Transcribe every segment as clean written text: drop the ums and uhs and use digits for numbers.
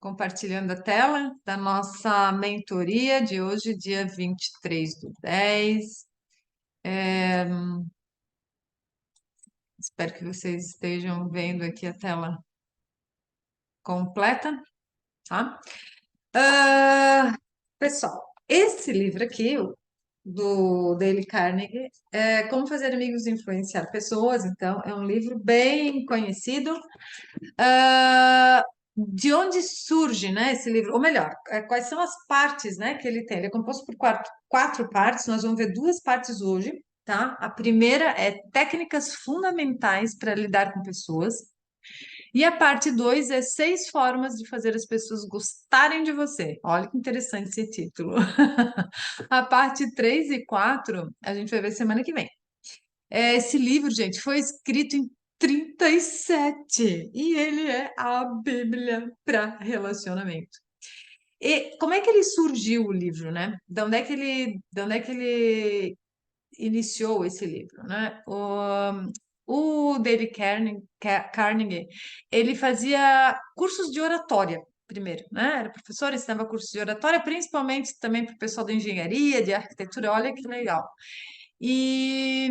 compartilhando a tela da nossa mentoria de hoje, dia 23/10. Espero que vocês estejam vendo aqui a tela completa, tá? Pessoal, esse livro aqui, do Dale Carnegie, é Como Fazer Amigos e Influenciar Pessoas. Então, é um livro bem conhecido. De onde surge, né, esse livro? Ou melhor, quais são as partes, né, que ele tem? Ele é composto por quatro partes. Nós vamos ver duas partes hoje, tá? A primeira é técnicas fundamentais para lidar com pessoas. E a parte 2 é 6 formas de fazer as pessoas gostarem de você. Olha que interessante esse título. A parte 3 e 4 a gente vai ver semana que vem. Esse livro, gente, foi escrito em 37 e ele é a Bíblia para relacionamento. E como é que ele surgiu o livro, né? De onde é que ele iniciou esse livro, né? O David Carnegie, ele fazia cursos de oratória primeiro, né? Era professor, ensinava cursos de oratória, principalmente também para o pessoal da engenharia, de arquitetura. Olha que legal. E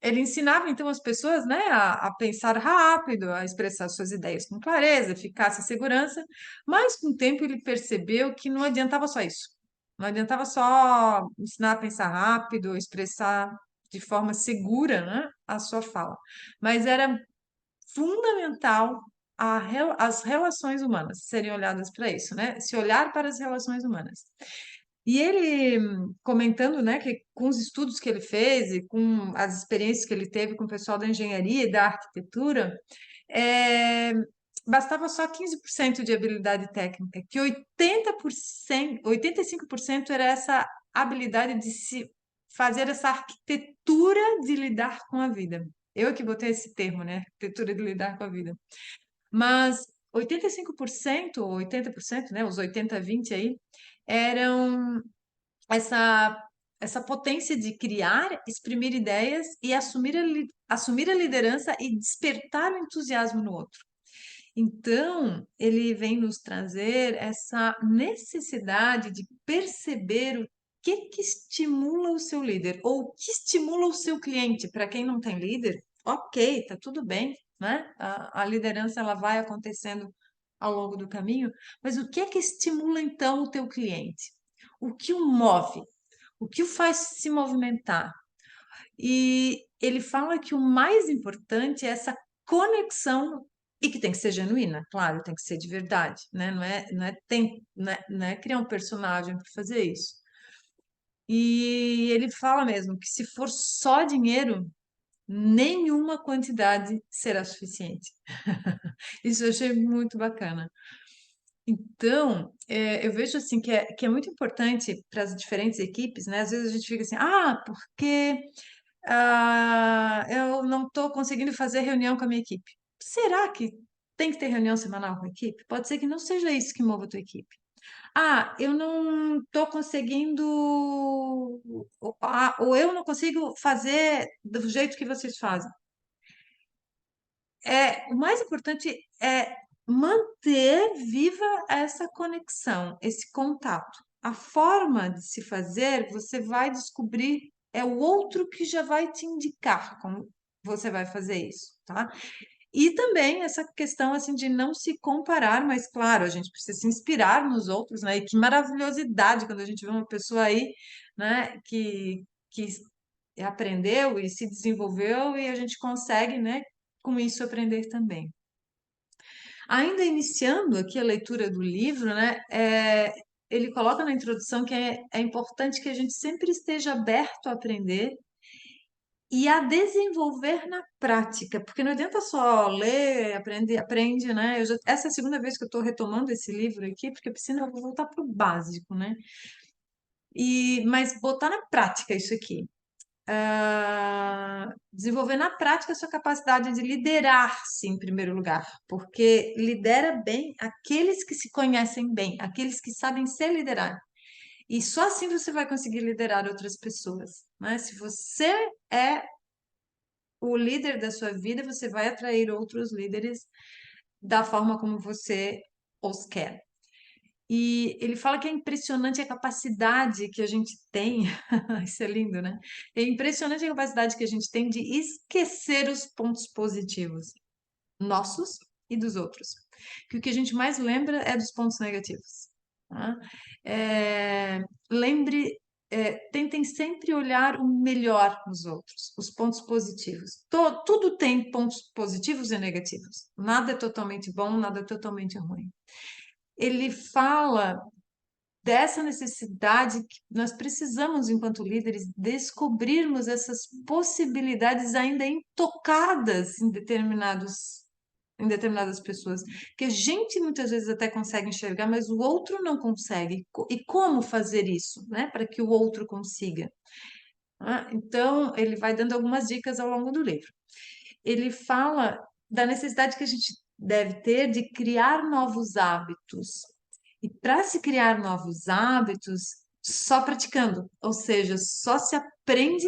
ele ensinava então as pessoas, né, a pensar rápido, a expressar suas ideias com clareza, eficácia e segurança, mas com o tempo ele percebeu que não adiantava só isso. Não adiantava só ensinar a pensar rápido, expressar de forma segura, né, a sua fala, mas era fundamental as relações humanas serem olhadas para isso, né? Se olhar para as relações humanas. E ele comentando, né, que com os estudos que ele fez e com as experiências que ele teve com o pessoal da engenharia e da arquitetura, é, bastava só 15% de habilidade técnica, que 80%, 85% era essa habilidade de se fazer essa arquitetura de lidar com a vida. Eu que botei esse termo, né? Arquitetura de lidar com a vida. Mas 85% ou 80%, né? Os 80/20 aí, eram essa essa potência de criar, exprimir ideias e assumir a liderança e despertar o entusiasmo no outro. Então, ele vem nos trazer essa necessidade de perceber o que estimula o seu líder ou o que estimula o seu cliente. Para quem não tem líder, ok, tá tudo bem, né? A liderança ela vai acontecendo ao longo do caminho, mas o que é que estimula então o teu cliente? O que o move? O que o faz se movimentar? E ele fala que o mais importante é essa conexão e que tem que ser genuína, claro, tem que ser de verdade, né? Não é criar um personagem para fazer isso. E ele fala mesmo que se for só dinheiro, nenhuma quantidade será suficiente. Isso eu achei muito bacana. Então, eu vejo assim que é muito importante para as diferentes equipes, né? Às vezes a gente fica assim, porque eu não estou conseguindo fazer reunião com a minha equipe. Será que tem que ter reunião semanal com a equipe? Pode ser que não seja isso que mova a tua equipe. Eu não estou conseguindo, ou eu não consigo fazer do jeito que vocês fazem. O mais importante é manter viva essa conexão, esse contato. A forma de se fazer, você vai descobrir, é o outro que já vai te indicar como você vai fazer isso, tá? E também essa questão assim de não se comparar, mas claro, a gente precisa se inspirar nos outros, né? E que maravilhosidade quando a gente vê uma pessoa aí, né, que aprendeu e se desenvolveu e a gente consegue, né, com isso aprender também. Ainda iniciando aqui a leitura do livro, né, ele coloca na introdução que é importante que a gente sempre esteja aberto a aprender e a desenvolver na prática, porque não adianta só ler, aprende, né? Essa é a segunda vez que eu estou retomando esse livro aqui, porque eu preciso voltar para o básico, né? Mas botar na prática isso aqui. Desenvolver na prática a sua capacidade de liderar-se em primeiro lugar, porque lidera bem aqueles que se conhecem bem, aqueles que sabem ser liderar. E só assim você vai conseguir liderar outras pessoas, né? Se você é o líder da sua vida, você vai atrair outros líderes da forma como você Oskar. E ele fala que é impressionante a capacidade que a gente tem, isso é lindo, né? É impressionante a capacidade que a gente tem de esquecer os pontos positivos, nossos e dos outros. Que o que a gente mais lembra é dos pontos negativos. Tá? É, lembre, tentem sempre olhar o melhor nos outros, os pontos positivos. Tudo tem pontos positivos e negativos. Nada é totalmente bom, nada é totalmente ruim. Ele fala dessa necessidade que nós precisamos, enquanto líderes, descobrirmos essas possibilidades ainda intocadas em determinadas pessoas, que a gente muitas vezes até consegue enxergar, mas o outro não consegue. E como fazer isso, né, para que o outro consiga? Então, ele vai dando algumas dicas ao longo do livro. Ele fala da necessidade que a gente deve ter de criar novos hábitos. E para se criar novos hábitos, só praticando, ou seja, só se aprende,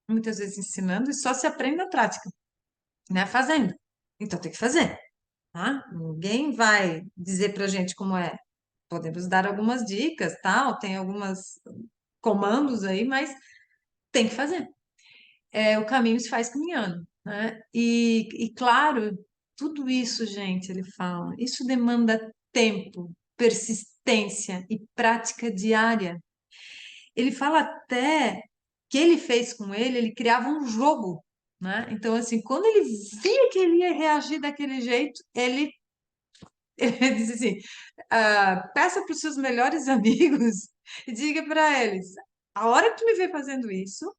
muitas vezes ensinando, e só se aprende na prática, né? Fazendo. Então tem que fazer, tá? Ninguém vai dizer pra gente como é. Podemos dar algumas dicas, tal, tem algumas comandos aí, mas tem que fazer. O caminho se faz caminhando, né? E claro, tudo isso, gente, ele fala, isso demanda tempo, persistência e prática diária. Ele fala até que ele fez com ele criava um jogo, né? Então, assim, quando ele via que ele ia reagir daquele jeito, ele, ele disse assim, peça para os seus melhores amigos e diga para eles, a hora que tu me vê fazendo isso,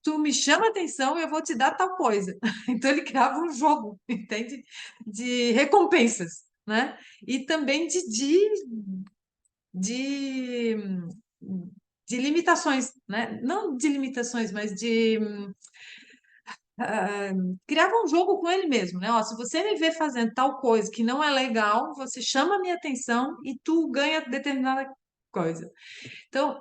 tu me chama a atenção e eu vou te dar tal coisa. Então ele criava um jogo, entende? De recompensas, né? E também de, de limitações, né? Não de limitações, mas de ah, criava um jogo com ele mesmo, né? Ó, se você me vê fazendo tal coisa que não é legal, você chama a minha atenção e tu ganha determinada coisa. Então,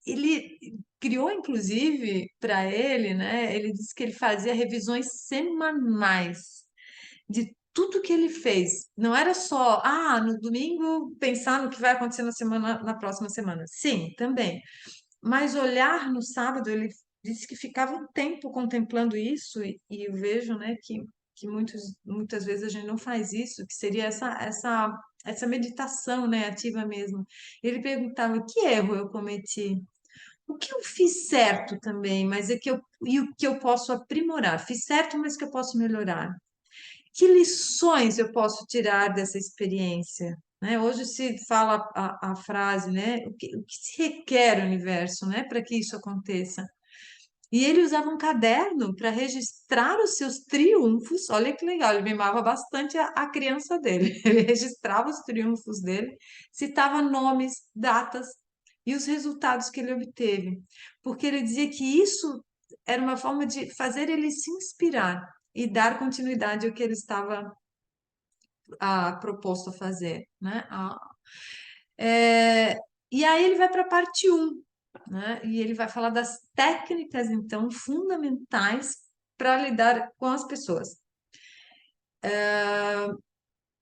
ele criou, inclusive, para ele, né? Ele disse que ele fazia revisões semanais de tudo que ele fez. Não era só, no domingo pensar no que vai acontecer na semana, na próxima semana. Sim, também. Mas olhar no sábado, ele disse que ficava um tempo contemplando isso, e eu vejo, né, que muitas vezes a gente não faz isso, que seria essa meditação, né, ativa mesmo. Ele perguntava: que erro eu cometi? O que eu fiz certo também, mas e o que eu posso aprimorar? Fiz certo, mas que eu posso melhorar. Que lições eu posso tirar dessa experiência? Né? Hoje se fala a frase, né? O que se requer o universo, né? Para que isso aconteça. E ele usava um caderno para registrar os seus triunfos. Olha que legal, ele mimava bastante a criança dele. Ele registrava os triunfos dele, citava nomes, datas e os resultados que ele obteve. Porque ele dizia que isso era uma forma de fazer ele se inspirar e dar continuidade ao que ele estava proposto a fazer, né? É, e aí ele vai para a parte um, né? E ele vai falar das técnicas, então, fundamentais para lidar com as pessoas.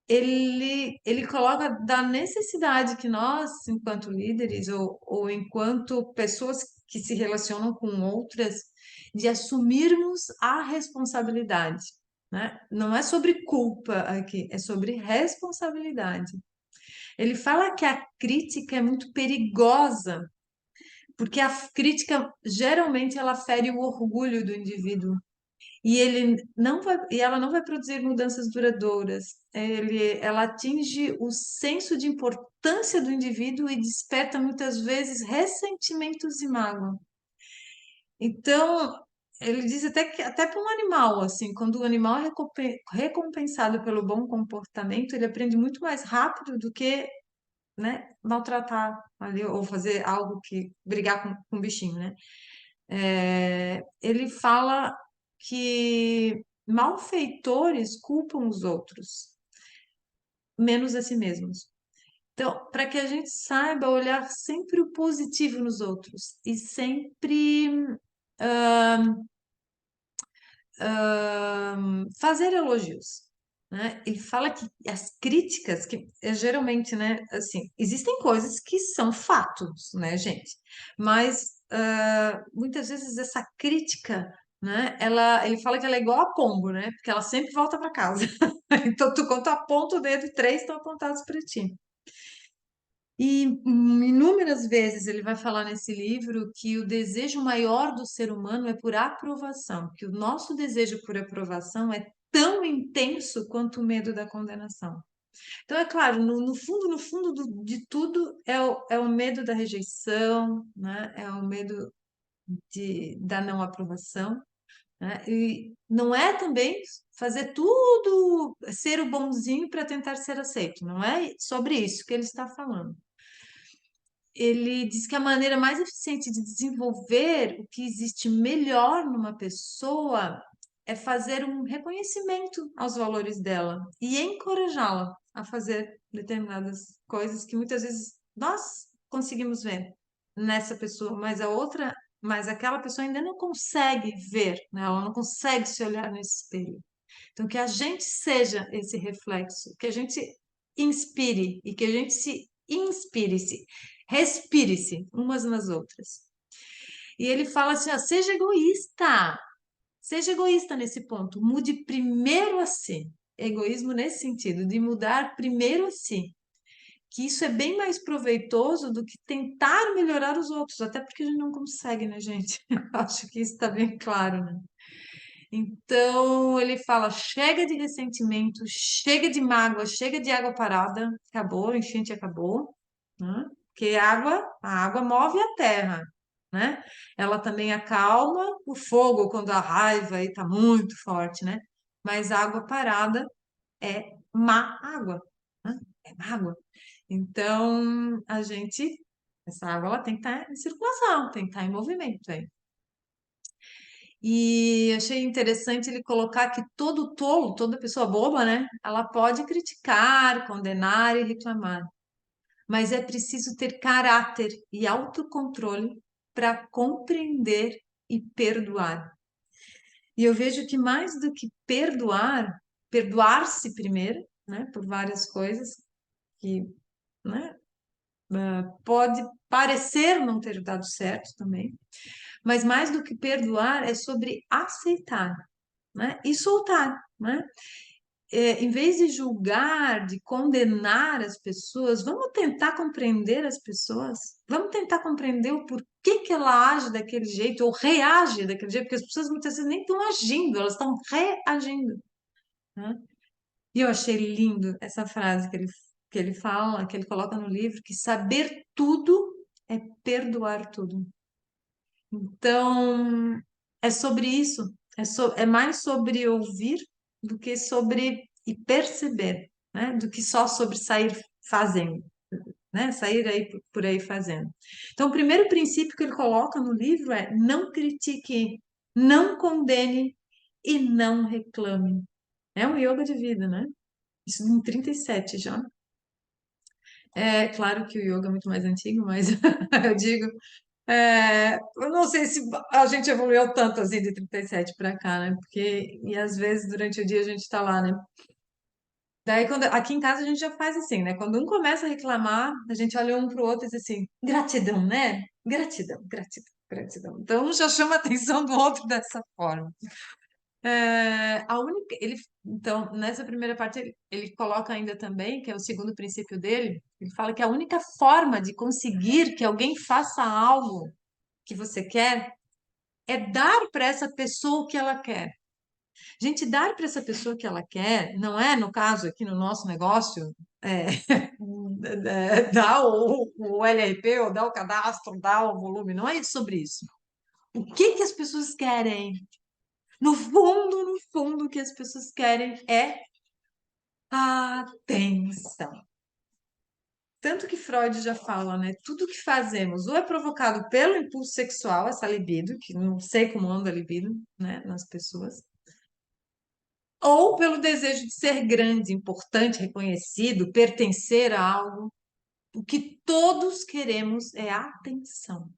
Ele coloca da necessidade que nós, enquanto líderes ou enquanto pessoas que se relacionam com outras, de assumirmos a responsabilidade, né? Não é sobre culpa aqui, é sobre responsabilidade. Ele fala que a crítica é muito perigosa, porque a crítica geralmente ela fere o orgulho do indivíduo e ela não vai produzir mudanças duradouras. Ela atinge o senso de importância do indivíduo e desperta muitas vezes ressentimentos e mágoa. Então, ele diz até que até para um animal, assim, quando o animal é recompensado pelo bom comportamento, ele aprende muito mais rápido do que, né, maltratar ali ou fazer algo que brigar com o bichinho, né? Ele fala que malfeitores culpam os outros, menos a si mesmos. Então, para que a gente saiba olhar sempre o positivo nos outros e sempre fazer elogios, né? Ele fala que as críticas, que geralmente, né, assim, existem coisas que são fatos, né, gente? Mas muitas vezes essa crítica, né, ele fala que ela é igual a pombo, né? Porque ela sempre volta para casa. Então, quando tu aponta o dedo, três estão apontados para ti. E inúmeras vezes ele vai falar nesse livro que o desejo maior do ser humano é por aprovação, que o nosso desejo por aprovação é tão intenso quanto o medo da condenação. Então, é claro, no fundo de tudo é o medo da rejeição, né? É o medo da não aprovação, né? E não é também fazer tudo, ser o bonzinho para tentar ser aceito, não é sobre isso que ele está falando. Ele diz que a maneira mais eficiente de desenvolver o que existe melhor numa pessoa é fazer um reconhecimento aos valores dela e encorajá-la a fazer determinadas coisas que muitas vezes nós conseguimos ver nessa pessoa, mas aquela pessoa ainda não consegue ver, né? Ela não consegue se olhar nesse espelho. Então, que a gente seja esse reflexo, que a gente inspire e que a gente se inspire-se, respire-se umas nas outras. E ele fala assim: ó, seja egoísta nesse ponto, mude primeiro a si. Egoísmo nesse sentido, de mudar primeiro a si. Que isso é bem mais proveitoso do que tentar melhorar os outros, até porque a gente não consegue, né, gente? Acho que isso está bem claro, né? Então ele fala: chega de ressentimento, chega de mágoa, chega de água parada, acabou, a enchente acabou, né? Porque a água move a terra, né? Ela também acalma o fogo quando a raiva está muito forte, né? Mas água parada é má água, né? É má água. Então essa água ela tem que estar em circulação, tem que estar em movimento aí. E achei interessante ele colocar que todo tolo, toda pessoa boba, né? Ela pode criticar, condenar e reclamar, mas é preciso ter caráter e autocontrole para compreender e perdoar. E eu vejo que mais do que perdoar, perdoar-se primeiro, né? Por várias coisas que, né? Pode parecer não ter dado certo também, mas mais do que perdoar é sobre aceitar, né? E soltar, né? Em vez de julgar, de condenar as pessoas, vamos tentar compreender as pessoas, vamos tentar compreender o porquê que ela age daquele jeito ou reage daquele jeito, porque as pessoas muitas vezes nem estão agindo, elas estão reagindo, né? E eu achei lindo essa frase que ele fala, que ele coloca no livro, que saber tudo é perdoar tudo. Então, é sobre isso. É mais sobre ouvir do que sobre e perceber, né? Do que só sobre sair fazendo, né? Sair aí por aí fazendo. Então, o primeiro princípio que ele coloca no livro é: não critique, não condene e não reclame. É um yoga de vida, né? Isso em 37 já. É claro que o yoga é muito mais antigo, mas eu digo. Eu não sei se a gente evoluiu tanto assim de 37 para cá, né? Porque, e às vezes durante o dia a gente tá lá, né? Daí, aqui em casa a gente já faz assim, né? Quando um começa a reclamar, a gente olha um pro outro e diz assim: gratidão, né? Gratidão, gratidão, gratidão. Então, um já chama a atenção do outro dessa forma. Então, nessa primeira parte, ele coloca ainda também, que é o segundo princípio dele, ele fala que a única forma de conseguir que alguém faça algo que você quer é dar para essa pessoa o que ela quer. Gente, dar para essa pessoa o que ela quer, não é, no caso aqui no nosso negócio, é, dar o LRP, ou dar o cadastro, dar o volume, não é sobre isso. O que que as pessoas querem? No fundo, o que as pessoas querem é atenção. Tanto que Freud já fala, né? Tudo que fazemos ou é provocado pelo impulso sexual, essa libido, que não sei como anda a libido, né, nas pessoas, ou pelo desejo de ser grande, importante, reconhecido, pertencer a algo. O que todos queremos é atenção.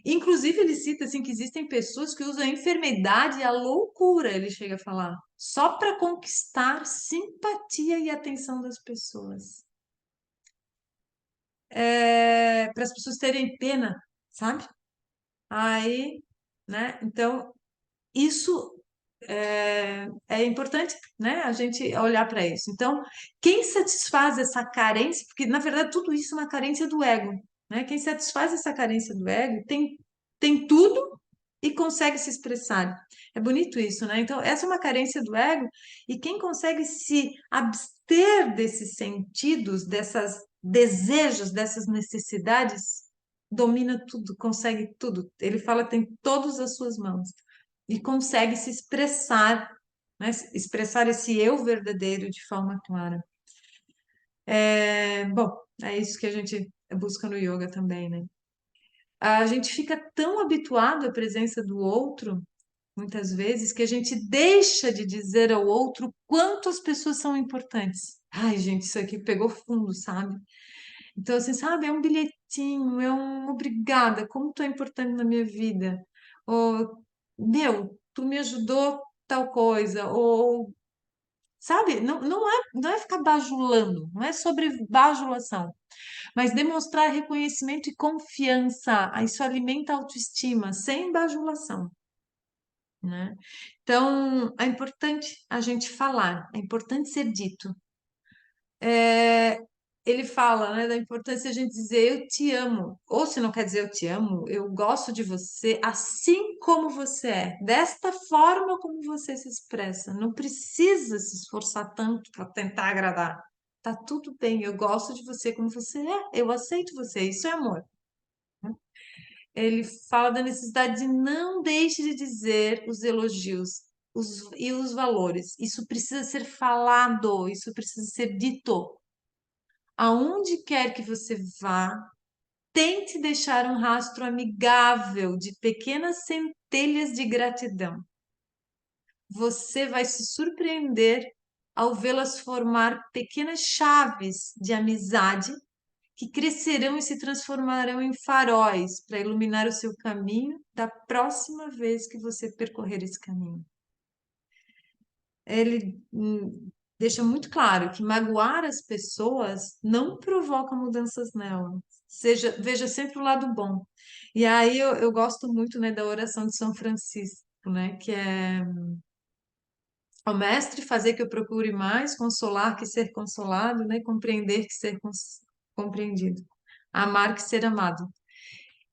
Inclusive, ele cita assim que existem pessoas que usam a enfermidade e a loucura, ele chega a falar, só para conquistar simpatia e atenção das pessoas. Para as pessoas terem pena, sabe? Aí, né? Então, isso é importante, né? A gente olhar para isso. Então, quem satisfaz essa carência, porque na verdade tudo isso é uma carência do ego, né? Quem satisfaz essa carência do ego tem tudo e consegue se expressar. É bonito isso, né? Então, essa é uma carência do ego, e quem consegue se abster desses sentidos, dessas desejos, dessas necessidades, domina tudo, consegue tudo. Ele fala, tem todas as suas mãos e consegue se expressar, né? Expressar esse eu verdadeiro de forma clara. Bom, é isso que a gente busca no yoga também, né? A gente fica tão habituado à presença do outro, muitas vezes, que a gente deixa de dizer ao outro quanto as pessoas são importantes. Ai, gente, isso aqui pegou fundo, sabe? Então, assim, sabe, é um bilhetinho, é um obrigada, como tu é importante na minha vida. Ou, meu, tu me ajudou tal coisa. Ou, sabe, não é ficar bajulando, não é sobre bajulação, mas demonstrar reconhecimento e confiança. Isso alimenta a autoestima, sem bajulação, né? Então, é importante a gente falar, é importante ser dito. É, ele fala, né, da importância de a gente dizer eu te amo, ou se não quer dizer eu te amo, eu gosto de você assim como você é, desta forma como você se expressa. Não precisa se esforçar tanto para tentar agradar. Tá tudo bem, eu gosto de você como você é, eu aceito você, isso é amor. Ele fala da necessidade de não deixe de dizer os elogios e os valores. Isso precisa ser falado, isso precisa ser dito. Aonde quer que você vá, tente deixar um rastro amigável de pequenas centelhas de gratidão. Você vai se surpreender ao vê-las formar pequenas chaves de amizade que crescerão e se transformarão em faróis para iluminar o seu caminho da próxima vez que você percorrer esse caminho. Ele deixa muito claro que magoar as pessoas não provoca mudanças nelas. Veja sempre o lado bom. E aí eu gosto muito, né, da oração de São Francisco, né, que é ao mestre fazer que eu procure mais, consolar que ser consolado, né, compreender que ser compreendido, amar que ser amado.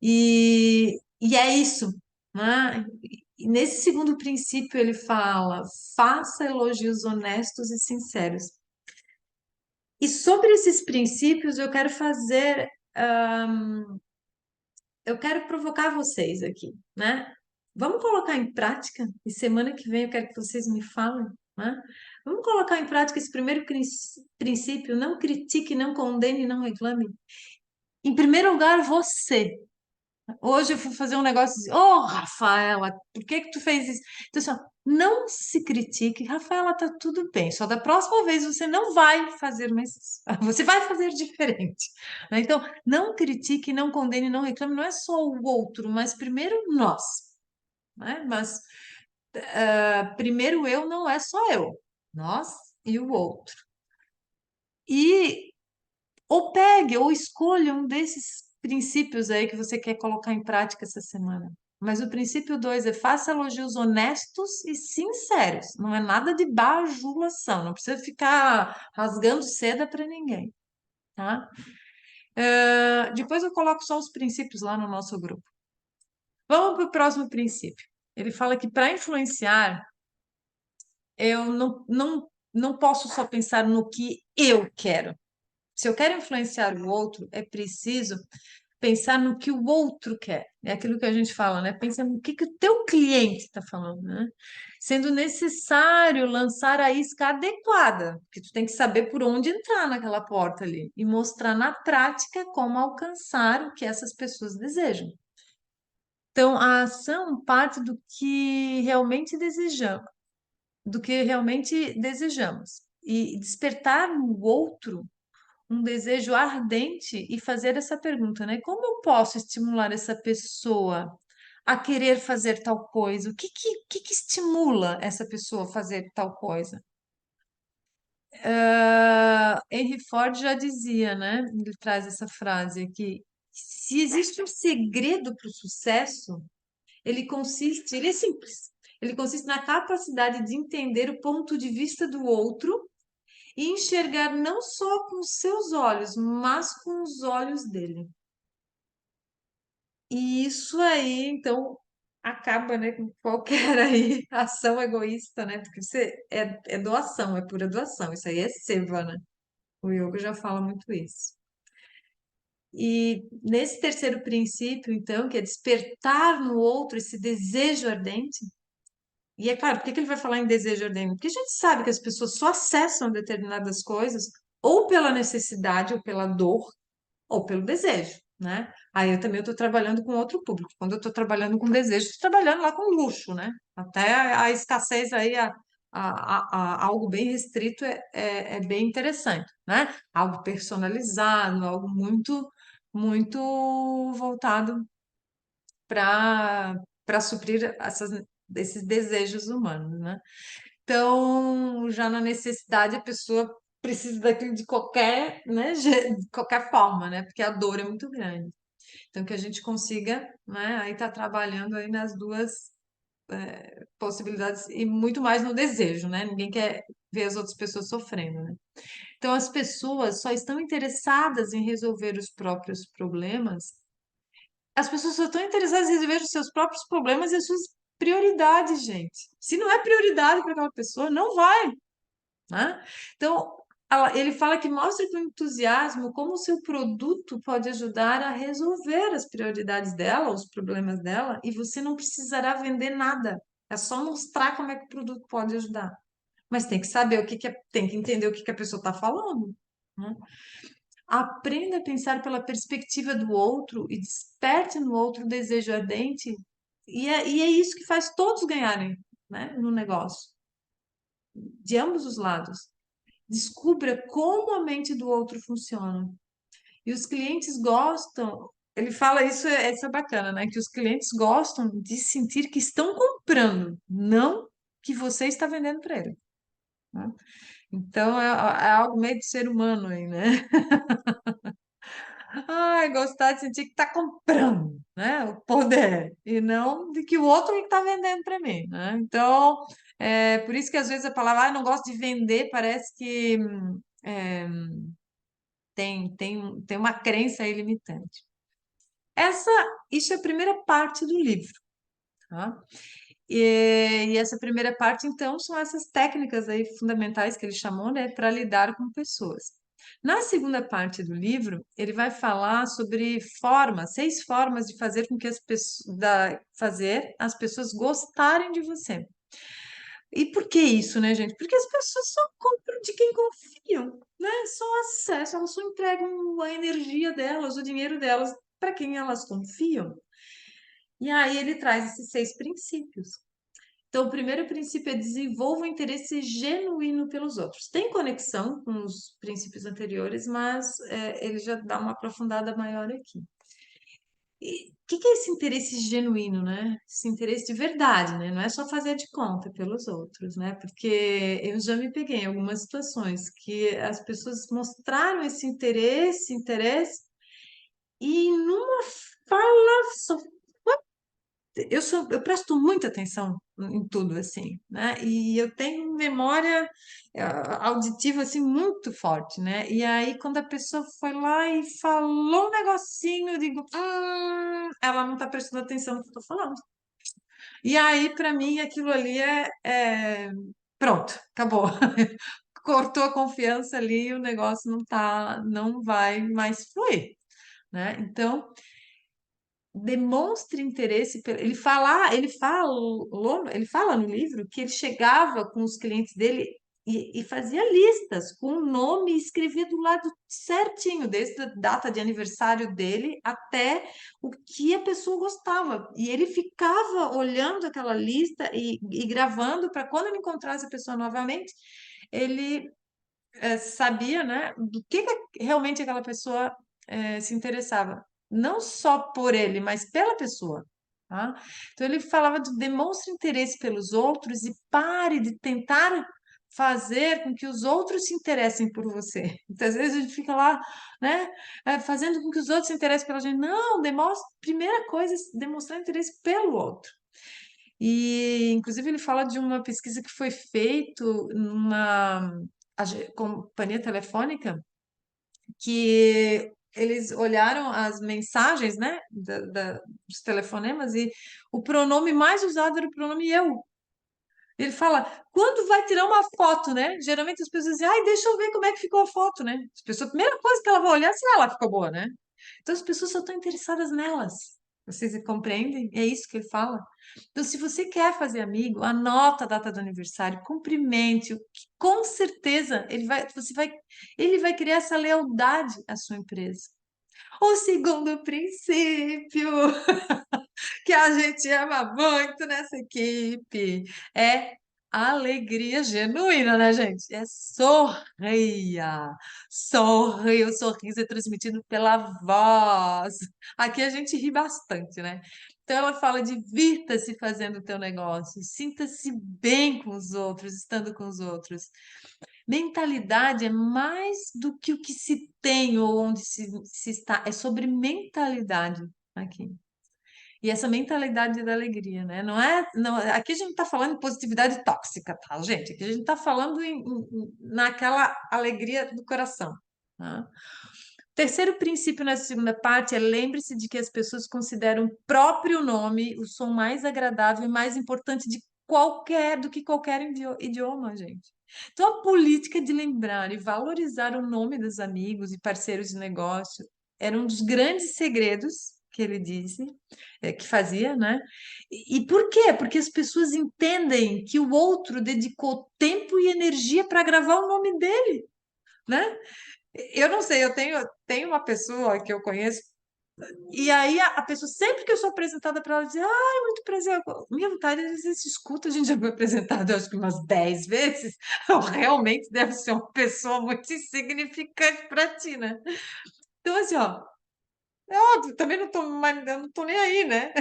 E é isso, né? E nesse segundo princípio ele fala: faça elogios honestos e sinceros. E sobre esses princípios eu quero provocar vocês aqui, né? Vamos colocar em prática, e semana que vem eu quero que vocês me falem, né? Vamos colocar em prática esse primeiro princípio: não critique, não condene, não reclame. Em primeiro lugar, você. Hoje eu fui fazer um negócio assim, ô Rafaela, por que que tu fez isso? Então, assim, ó, não se critique, Rafaela, tá tudo bem, só da próxima vez você não vai fazer mais isso, você vai fazer diferente, né? Então, não critique, não condene, não reclame, não é só o outro, mas primeiro nós, né? Mas primeiro eu não é só eu, nós e o outro. E ou pegue ou escolha um desses princípios aí que você quer colocar em prática essa semana. Mas o princípio 2 é faça elogios honestos e sinceros. Não é nada de bajulação. Não precisa ficar rasgando seda para ninguém, tá? Depois eu coloco só os princípios lá no nosso grupo. Vamos para o próximo princípio. Ele fala que para influenciar, eu não posso só pensar no que eu quero. Se eu quero influenciar o outro, é preciso pensar no que o outro quer. É aquilo que a gente fala, né? Pensa no que o teu cliente está falando, né? Sendo necessário lançar a isca adequada, porque tu tem que saber por onde entrar naquela porta ali e mostrar na prática como alcançar o que essas pessoas desejam. Então, a ação parte do que realmente desejamos. E despertar no outro um desejo ardente e fazer essa pergunta, né? Como eu posso estimular essa pessoa a querer fazer tal coisa? O que que estimula essa pessoa a fazer tal coisa? Henry Ford já dizia, né? Ele traz essa frase que se existe um segredo para o sucesso, ele é simples. Ele consiste na capacidade de entender o ponto de vista do outro e enxergar não só com os seus olhos, mas com os olhos dele. E isso aí, então, acaba, né, com qualquer aí ação egoísta, né? Porque você é doação, é pura doação. Isso aí é seva, né? O yoga já fala muito isso. E nesse terceiro princípio, então, que é despertar no outro esse desejo ardente. E é claro, por que que ele vai falar em desejo ardente? Porque a gente sabe que as pessoas só acessam determinadas coisas ou pela necessidade, ou pela dor, ou pelo desejo, né? Aí eu também estou trabalhando com outro público. Quando eu estou trabalhando com desejo, estou trabalhando lá com luxo, né? Até a escassez aí, algo bem restrito é bem interessante, né? Algo personalizado, algo muito voltado para suprir esses desejos humanos, né? Então, já na necessidade, a pessoa precisa daquilo de qualquer, né, de qualquer forma, né? Porque a dor é muito grande. Então, que a gente consiga, né, aí tá trabalhando aí nas duas possibilidades e muito mais no desejo, né? Ninguém quer ver as outras pessoas sofrendo, né? Então, as pessoas só estão interessadas em resolver os próprios problemas. As pessoas só estão interessadas em resolver os seus próprios problemas e as suas prioridades, gente. Se não é prioridade para aquela pessoa, não vai, né? Então, ele fala que mostre com entusiasmo como o seu produto pode ajudar a resolver as prioridades dela, os problemas dela, e você não precisará vender nada. É só mostrar como é que o produto pode ajudar. Mas tem que saber tem que entender o que que a pessoa está falando, né? Aprenda a pensar pela perspectiva do outro e desperte no outro o desejo ardente. E é isso que faz todos ganharem, né, no negócio, de ambos os lados. Descubra como a mente do outro funciona. E os clientes gostam, ele fala isso é bacana, né? Que os clientes gostam de sentir que estão comprando, não que você está vendendo para ele, né? Então é algo meio de ser humano aí, né? Ai, gostar de sentir que está comprando, né? O poder, e não de que o outro está vendendo para mim, né? Então, é por isso que às vezes a palavra, eu não gosto de vender, parece que é, tem uma crença aí limitante. Essa, isso é a primeira parte do livro, tá? E essa primeira parte, então, são essas técnicas aí fundamentais que ele chamou, né, para lidar com pessoas. Na segunda parte do livro, ele vai falar sobre formas, 6 formas de fazer com que fazer as pessoas gostarem de você. E por que isso, né, gente? Porque as pessoas só compram de quem confiam, né? Só acesso, elas só entregam a energia delas, o dinheiro delas para quem elas confiam. E aí ele traz esses 6 princípios. Então, o primeiro princípio é desenvolva um interesse genuíno pelos outros. Tem conexão com os princípios anteriores, mas ele já dá uma aprofundada maior aqui. E o que que é esse interesse genuíno, né? Esse interesse de verdade, né? Não é só fazer de conta pelos outros, né? Porque eu já me peguei em algumas situações que as pessoas mostraram esse interesse, e numa fala só eu presto muita atenção em tudo, assim, né? E eu tenho memória auditiva, assim, muito forte, né? E aí, quando a pessoa foi lá e falou um negocinho, eu digo, ela não tá prestando atenção no que eu tô falando. E aí, para mim, aquilo ali pronto, acabou. Cortou a confiança ali e o negócio não vai mais fluir, né? Então, demonstre interesse. Ele fala no livro que ele chegava com os clientes dele e fazia listas com o nome e escrevia do lado certinho, desde a data de aniversário dele até o que a pessoa gostava. E ele ficava olhando aquela lista e gravando para quando ele encontrasse a pessoa novamente, ele sabia, né, do que realmente aquela pessoa se interessava. Não só por ele, mas pela pessoa. Tá? Então ele falava de demonstre interesse pelos outros e pare de tentar fazer com que os outros se interessem por você. Então, às vezes a gente fica lá, né, fazendo com que os outros se interessem pela gente. Não, demonstre, primeira coisa, é demonstrar interesse pelo outro. E, inclusive, ele fala de uma pesquisa que foi feita numa companhia telefônica, que eles olharam as mensagens, né, dos telefonemas e o pronome mais usado era o pronome eu. Ele fala, quando vai tirar uma foto, né? Geralmente as pessoas dizem, ai, deixa eu ver como é que ficou a foto, né? As pessoas, a primeira coisa que ela vai olhar é se ela ficou boa, né? Então as pessoas só estão interessadas nelas. Vocês compreendem? É isso que ele fala. Então, se você quer fazer amigo, anota a data do aniversário, cumprimente-o, que com certeza ele vai criar essa lealdade à sua empresa. O segundo princípio que a gente ama muito nessa equipe é alegria genuína, né, gente? É sorria. Sorria, o sorriso é transmitido pela voz. Aqui a gente ri bastante, né? Então ela fala: divirta-se fazendo o teu negócio, sinta-se bem com os outros, estando com os outros. Mentalidade é mais do que o que se tem ou onde se está, é sobre mentalidade aqui. E essa mentalidade da alegria, né? Não é, não, aqui a gente não está falando de positividade tóxica, tá, gente? Aqui a gente está falando naquela alegria do coração. Tá? Terceiro princípio na segunda parte é lembre-se de que as pessoas consideram o próprio nome o som mais agradável e mais importante do que qualquer idioma, gente. Então, a política de lembrar e valorizar o nome dos amigos e parceiros de negócio era um dos grandes segredos que ele disse, que fazia, né? E por quê? Porque as pessoas entendem que o outro dedicou tempo e energia para gravar o nome dele, né? Eu não sei, tenho uma pessoa que eu conheço, e aí a pessoa, sempre que eu sou apresentada para ela, diz, ai, muito prazer. Minha vontade é dizer, se escuta, a gente já foi apresentado, eu acho que umas 10 vezes. Então, realmente deve ser uma pessoa muito insignificante para ti, né? Então, assim, ó, é óbvio, também não tô, eu não tô nem aí, né?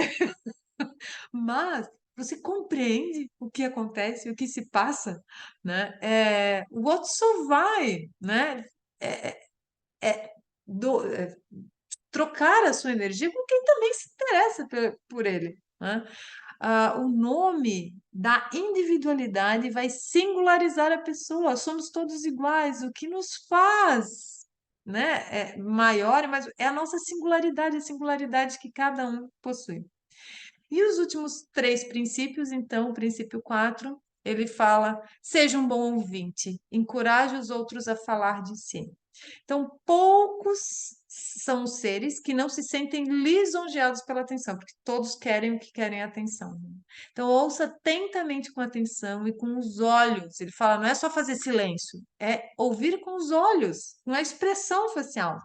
Mas você compreende o que acontece, o que se passa, né? O outro só vai, né? É, é, do, é, trocar a sua energia com quem também se interessa por ele, né? O nome da individualidade vai singularizar a pessoa. Somos todos iguais. O que nos faz, né, maior, mas é a nossa singularidade, a singularidade que cada um possui. E os últimos três princípios, então, o princípio 4, ele fala: seja um bom ouvinte, encoraje os outros a falar de si. Então, poucos são os seres que não se sentem lisonjeados pela atenção, porque todos querem o que querem atenção. Então, ouça atentamente com atenção e com os olhos. Ele fala: não é só fazer silêncio, é ouvir com os olhos, com a expressão facial.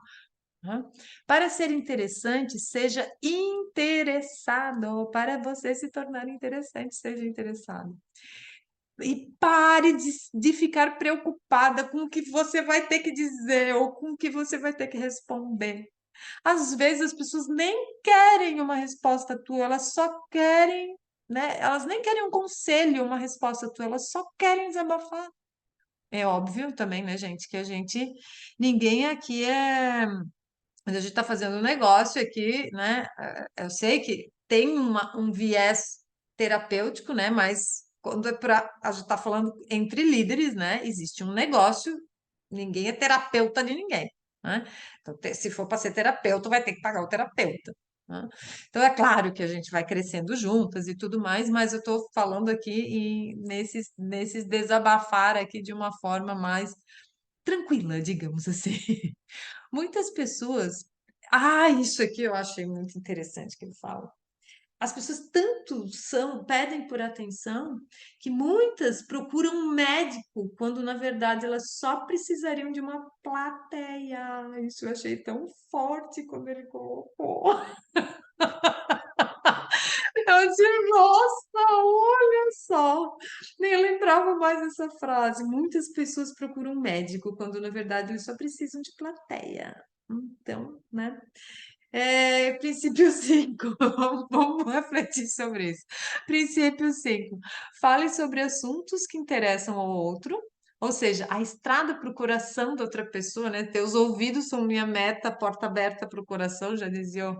Né? Para ser interessante, seja interessado. Para você se tornar interessante, seja interessado. E pare de ficar preocupada com o que você vai ter que dizer ou com o que você vai ter que responder. Às vezes as pessoas nem querem uma resposta tua, elas só querem, né? Elas nem querem um conselho, uma resposta tua, elas só querem desabafar. É óbvio também, né, gente, que ninguém aqui mas a gente está fazendo um negócio aqui, né? Eu sei que tem um viés terapêutico, né? Mas quando a gente está falando entre líderes, né? Existe um negócio, ninguém é terapeuta de ninguém, né? Então, se for para ser terapeuta, vai ter que pagar o terapeuta. Né? Então, é claro que a gente vai crescendo juntas e tudo mais, mas eu estou falando aqui nesses desabafar aqui de uma forma mais tranquila, digamos assim. Muitas pessoas. Ah, isso aqui eu achei muito interessante que ele fala. As pessoas tanto pedem por atenção que muitas procuram um médico quando na verdade elas só precisariam de uma plateia. Isso eu achei tão forte quando ele colocou. Eu disse, nossa, olha só. Nem lembrava mais essa frase. Muitas pessoas procuram um médico, quando na verdade eles só precisam de plateia. Então, né? Princípio 5. Vamos refletir sobre isso. Princípio 5. Fale sobre assuntos que interessam ao outro. Ou seja, a estrada para o coração da outra pessoa, né? Teus ouvidos são minha meta, porta aberta para o coração, já dizia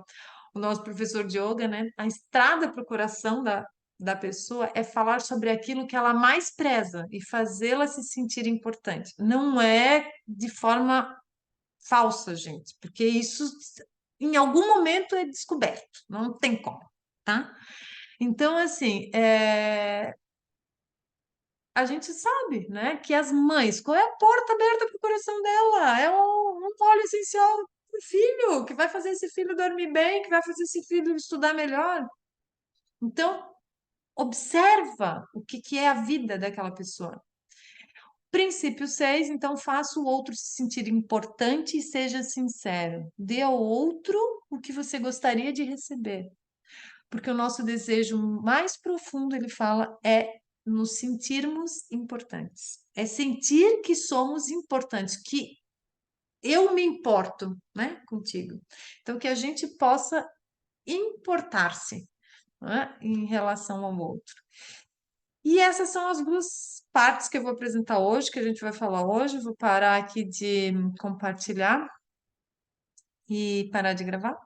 o nosso professor de yoga, né? A estrada para o coração da pessoa é falar sobre aquilo que ela mais preza e fazê-la se sentir importante. Não é de forma falsa, gente, porque isso em algum momento é descoberto, não tem como, tá? Então, assim, a gente sabe, né, que as mães, qual é a porta aberta para o coração dela? É um óleo essencial para o filho, que vai fazer esse filho dormir bem, que vai fazer esse filho estudar melhor. Então, observa o que é a vida daquela pessoa. Princípio 6, então faça o outro se sentir importante e seja sincero. Dê ao outro o que você gostaria de receber. Porque o nosso desejo mais profundo, ele fala, é nos sentirmos importantes. É sentir que somos importantes, que eu me importo, né, contigo. Então, que a gente possa importar-se, né, em relação ao outro. E essas são as duas partes que eu vou apresentar hoje, que a gente vai falar hoje. Vou parar aqui de compartilhar e parar de gravar.